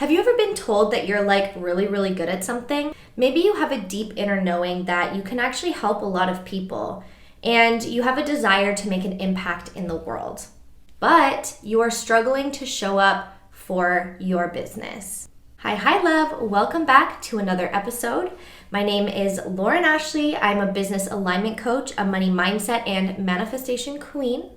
Have you ever been told that you're like really, really good at something? Maybe you have a deep inner knowing that you can actually help a lot of people and you have a desire to make an impact in the world, but you are struggling to show up for your business. Hi, love. Welcome back to another episode. My name is Lauren Ashley. I'm a business alignment coach, a money mindset, and manifestation queen.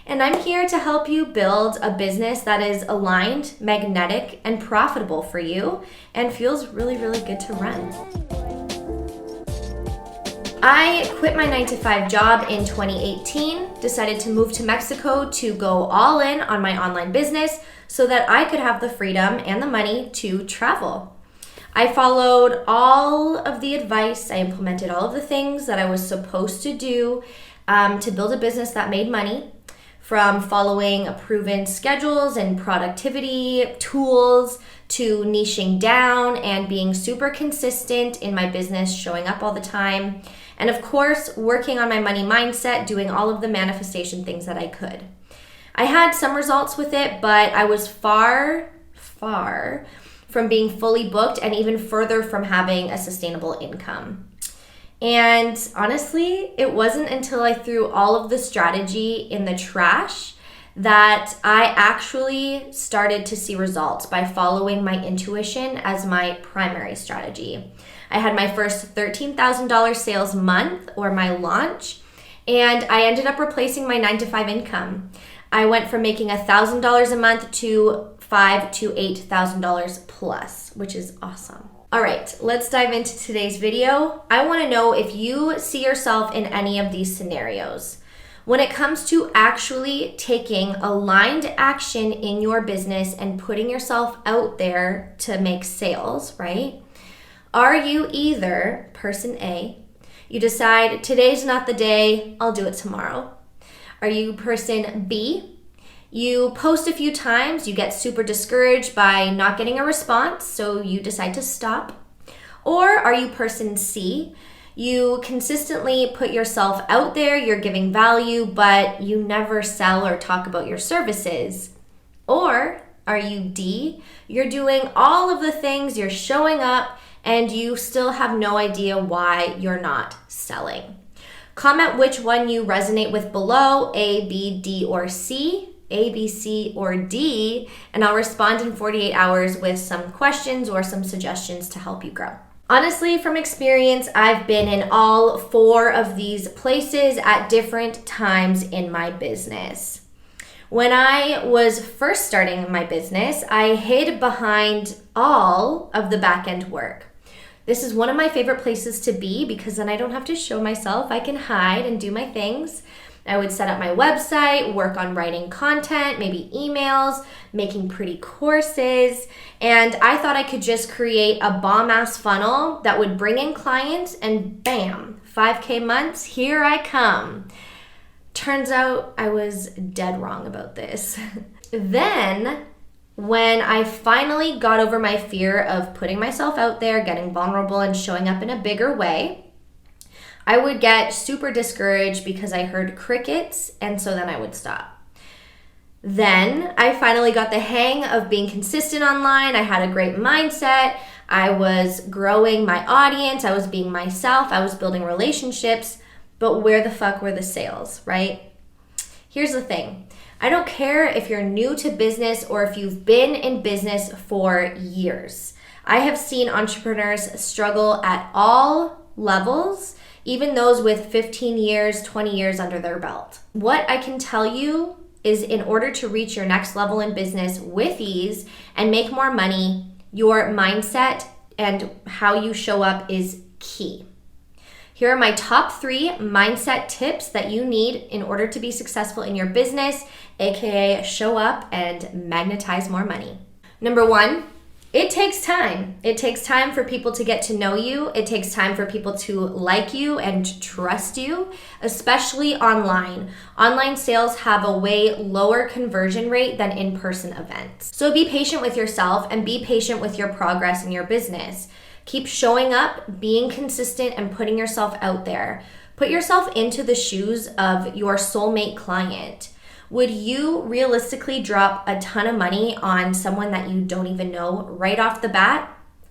And I'm here to help you build a business that is aligned, magnetic, and profitable for you and feels really, really good to run. I quit my 9-to-5 job in 2018, decided to move to Mexico to go all in on my online business so that I could have the freedom and the money to travel. I followed all of the advice. I implemented all of the things that I was supposed to do to build a business that made money. From following proven schedules and productivity tools to niching down and being super consistent in my business, showing up all the time. And of course, working on my money mindset, doing all of the manifestation things that I could. I had some results with it, but I was far from being fully booked and even further from having a sustainable income. And honestly, it wasn't until I threw all of the strategy in the trash that I actually started to see results by following my intuition as my primary strategy. I had my first $13,000 sales month, or my launch, and I ended up replacing my 9-to-5 income. I went from making $1,000 a month to $5,000 to $8,000 plus, which is awesome. All right, let's dive into today's video. I want to know if you see yourself in any of these scenarios. When it comes to actually taking aligned action in your business and putting yourself out there to make sales, right? Are you either person A, you decide today's not the day, I'll do it tomorrow? Are you person B? You post a few times, you get super discouraged by not getting a response, so you decide to stop. Or are you person C? You consistently put yourself out there, you're giving value, but you never sell or talk about your services. Or are you D? You're doing all of the things, you're showing up, and you still have no idea why you're not selling. Comment which one you resonate with below, A, B, D, or C. A, B, C, or D, and I'll respond in 48 hours with some questions or some suggestions to help you grow. Honestly, from experience, I've been in all 4 of these places at different times in my business. When I was first starting my business, I hid behind all of the back-end work. This is one of my favorite places to be because then I don't have to show myself. I can hide and do my things. I would set up my website, work on writing content, maybe emails, making pretty courses, and I thought I could just create a bomb-ass funnel that would bring in clients and bam, 5K months, here I come. Turns out I was dead wrong about this. Then, when I finally got over my fear of putting myself out there, getting vulnerable, and showing up in a bigger way, I would get super discouraged because I heard crickets, and so then I would stop. Then I finally got the hang of being consistent online. I had a great mindset. I was growing my audience. I was being myself. I was building relationships. But where the fuck were the sales, right? Here's the thing. I don't care if you're new to business or if you've been in business for years. I have seen entrepreneurs struggle at all levels, even those with 15 years, 20 years under their belt. What I can tell you is in order to reach your next level in business with ease and make more money, your mindset and how you show up is key. Here are my top 3 mindset tips that you need in order to be successful in your business, aka show up and magnetize more money. Number 1, it takes time. It takes time for people to get to know you. It takes time for people to like you and trust you, especially online. Online sales have a way lower conversion rate than in-person events. So be patient with yourself and be patient with your progress in your business. Keep showing up, being consistent, and putting yourself out there. Put yourself into the shoes of your soulmate client. would you realistically drop a ton of money on someone that you don't even know right off the bat?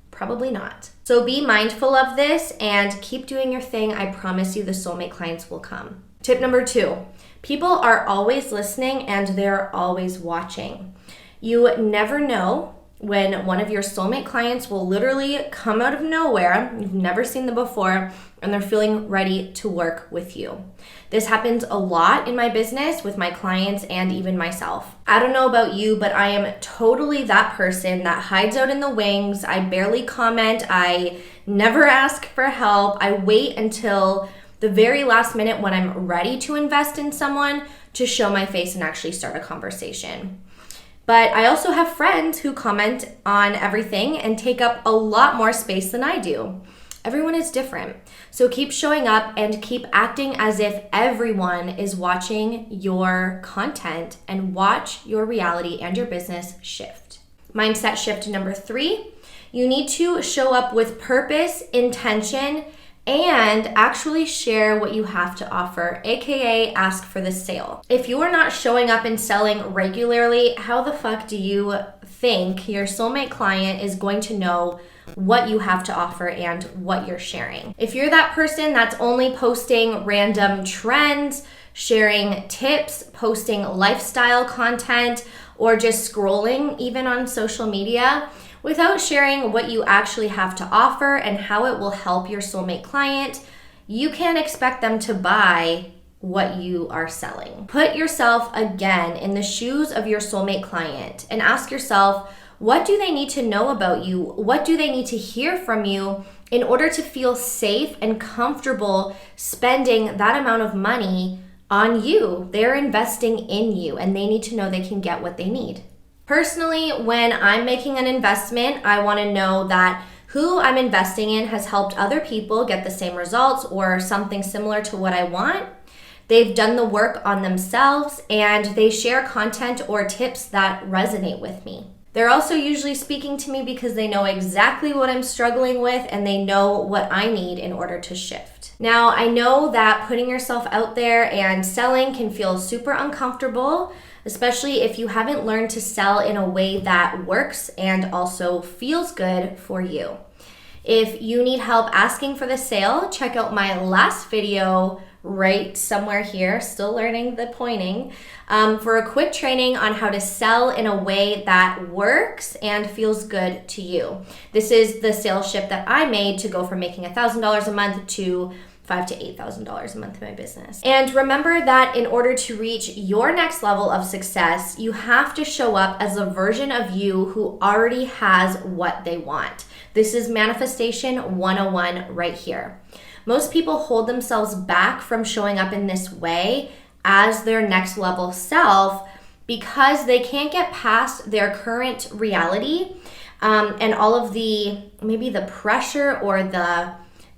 Probably not. So be mindful of this and keep doing your thing. I promise you the soulmate clients will come. Tip number 2, people are always listening and they're always watching. You never know when one of your soulmate clients will literally come out of nowhere, you've never seen them before, and they're feeling ready to work with you. This happens a lot in my business with my clients and even myself. I don't know about you, but I am totally that person that hides out in the wings. I barely comment. I never ask for help. I wait until the very last minute when I'm ready to invest in someone to show my face and actually start a conversation. But I also have friends who comment on everything and take up a lot more space than I do. Everyone is different. So keep showing up and keep acting as if everyone is watching your content and watch your reality and your business shift. Mindset shift number 3, you need to show up with purpose, intention, and actually share what you have to offer, aka ask for the sale. If you are not showing up and selling regularly, how the fuck do you think your soulmate client is going to know what you have to offer and what you're sharing? If you're that person that's only posting random trends, sharing tips, posting lifestyle content, or just scrolling even on social media, without sharing what you actually have to offer and how it will help your soulmate client, you can't expect them to buy what you are selling. Put yourself again in the shoes of your soulmate client and ask yourself, what do they need to know about you? What do they need to hear from you in order to feel safe and comfortable spending that amount of money on you? They're investing in you and they need to know they can get what they need. Personally, when I'm making an investment, I want to know that who I'm investing in has helped other people get the same results or something similar to what I want. They've done the work on themselves and they share content or tips that resonate with me. They're also usually speaking to me because they know exactly what I'm struggling with and they know what I need in order to shift. Now, I know that putting yourself out there and selling can feel super uncomfortable, especially if you haven't learned to sell in a way that works and also feels good for you. If you need help asking for the sale, check out my last video right somewhere here, still learning the pointing, for a quick training on how to sell in a way that works and feels good to you. This is the sales shift that I made to go from making $1,000 a month to $5,000 to $8,000 a month in my business. And remember that in order to reach your next level of success, you have to show up as a version of you who already has what they want. This is manifestation 101 right here. Most people hold themselves back from showing up in this way as their next level self because they can't get past their current reality and all of maybe the pressure or the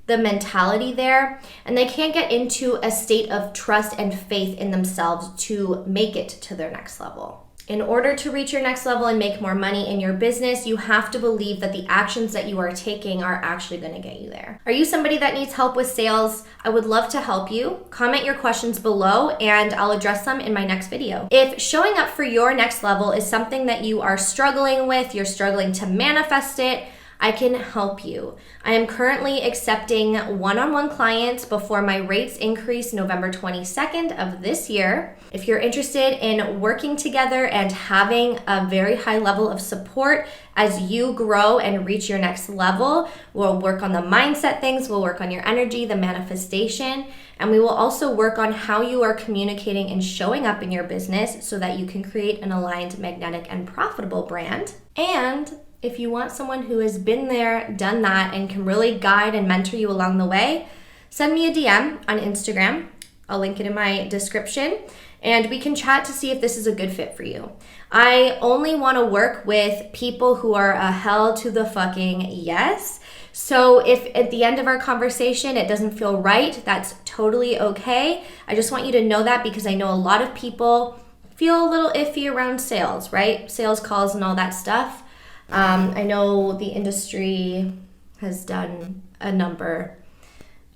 mentality there, and they can't get into a state of trust and faith in themselves to make it to their next level. In order to reach your next level and make more money in your business, you have to believe that the actions that you are taking are actually going to get you there. Are you somebody that needs help with sales? I would love to help you. Comment your questions below and I'll address them in my next video. If showing up for your next level is something that you are struggling with, you're struggling to manifest it, I can help you. I am currently accepting one-on-one clients before my rates increase November 22nd of this year. If you're interested in working together and having a very high level of support as you grow and reach your next level, we'll work on the mindset things, we'll work on your energy, the manifestation, and we will also work on how you are communicating and showing up in your business so that you can create an aligned, magnetic, and profitable brand. And if you want someone who has been there, done that, and can really guide and mentor you along the way, send me a DM on Instagram. I'll link it in my description, and we can chat to see if this is a good fit for you. I only want to work with people who are a hell to the fucking yes. So if at the end of our conversation it doesn't feel right, that's totally okay. I just want you to know that because I know a lot of people feel a little iffy around sales, right? Sales calls and all that stuff. I know the industry has done a number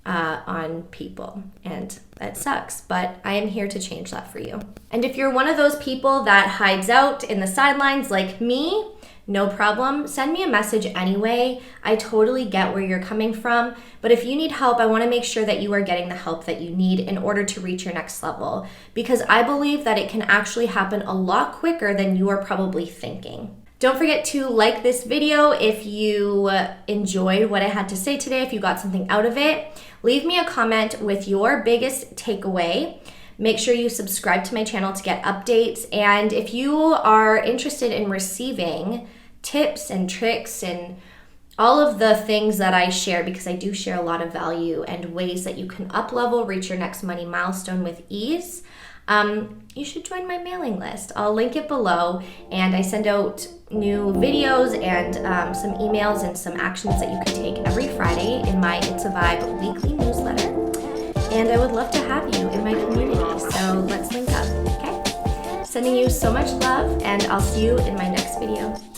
on people, and That sucks, but I am here to change that for you. And if you're one of those people that hides out in the sidelines like me, no problem. Send me a message anyway. I totally get where you're coming from, but if you need help, I want to make sure that you are getting the help that you need in order to reach your next level, because I believe that it can actually happen a lot quicker than you are probably thinking. Don't forget to like this video if you enjoyed what I had to say today, if you got something out of it. Leave me a comment with your biggest takeaway. Make sure you subscribe to my channel to get updates. And if you are interested in receiving tips and tricks and all of the things that I share, because I do share a lot of value and ways that you can up-level, reach your next money milestone with ease, you should join my mailing list. I'll link it below, and I send out new videos and some emails and some actions that you can take every Friday in my It's a Vibe weekly newsletter. And I would love to have you in my community, so let's link up, okay? Sending you so much love, and I'll see you in my next video.